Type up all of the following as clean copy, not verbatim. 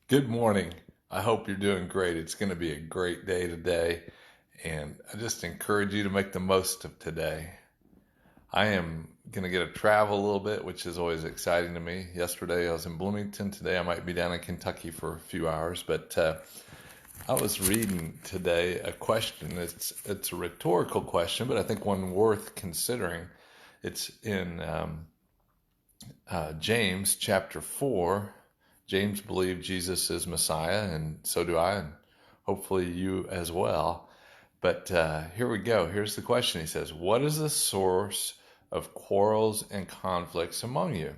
Good morning. I hope you're doing great. It's going to be a great day today, and I just encourage you to make the most of today. I am going to get to travel a little bit, which is always exciting to me. Yesterday I was in Bloomington. Today I might be down in Kentucky for a few hours, but I was reading today a question. It's a rhetorical question, but I think one worth considering. It's in James chapter 4. James believed Jesus is Messiah, and so do I, and hopefully you as well. But here we go. Here's the question. He says, what is the source of quarrels and conflicts among you?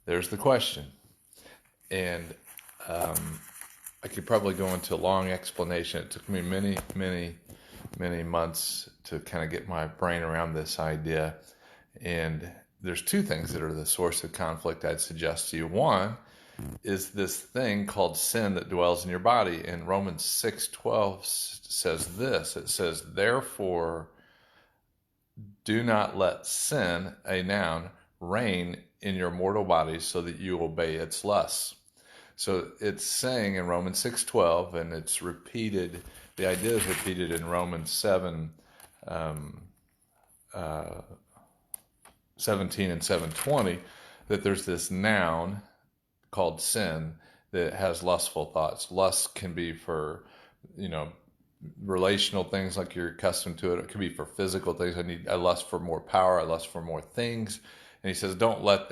There's the question. And I could probably go into a long explanation. It took me many months to kind of get my brain around this idea. And there's two things that are the source of conflict I'd suggest to you. One is this thing called sin that dwells in your body. And Romans 6:12 says this. It says, therefore, do not let sin, a noun, reign in your mortal body so that you obey its lusts. So it's saying in Romans 6:12, and it's repeated, the idea is repeated in Romans 17 and 7:20, that there's this noun called sin that has lustful thoughts. Lust can be for, relational things like you're accustomed to it. It could be for physical things. I lust for more power. I lust for more things. And he says, don't let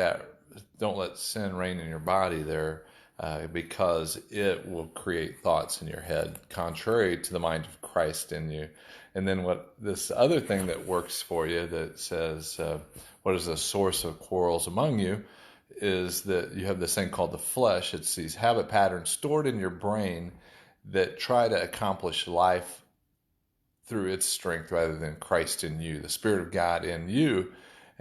sin reign in your body there, because it will create thoughts in your head contrary to the mind of Christ in you. And then what this other thing that works for you that says, what is the source of quarrels among you, is that you have this thing called the flesh. It's these habit patterns stored in your brain that try to accomplish life through its strength rather than Christ in you, the Spirit of God in you.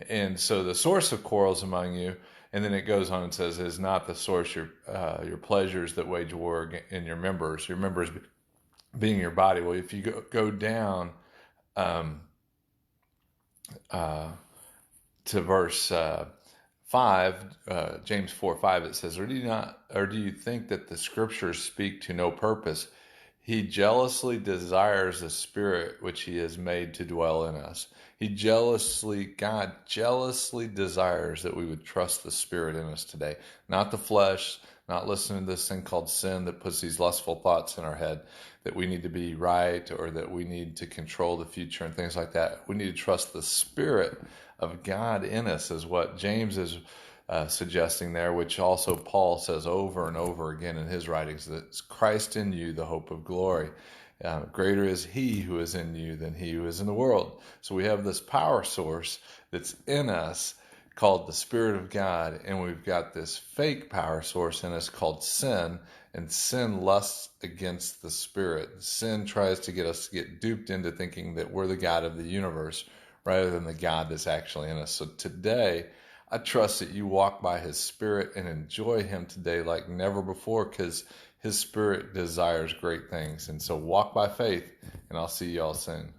And so the source of quarrels among you, and then it goes on and says, is not the source your pleasures that wage war in your members being your body. Well, if you go down to verse 5, James 4:5, it says, or do you think that the scriptures speak to no purpose? He jealously desires the Spirit which he has made to dwell in us. God jealously desires that we would trust the Spirit in us today, not the flesh, not listening to this thing called sin that puts these lustful thoughts in our head, that we need to be right or that we need to control the future and things like that. We need to trust the Spirit of God in us, is what James is suggesting there, which also Paul says over and over again in his writings, that it's Christ in you, the hope of glory. Greater is he who is in you than he who is in the world. So we have this power source that's in us called the Spirit of God, and we've got this fake power source in us called sin, and sin lusts against the Spirit. Sin tries to get us to get duped into thinking that we're the God of the universe rather than the God that's actually in us. So today, I trust that you walk by his Spirit and enjoy him today like never before, because his Spirit desires great things. And so walk by faith, and I'll see you all soon.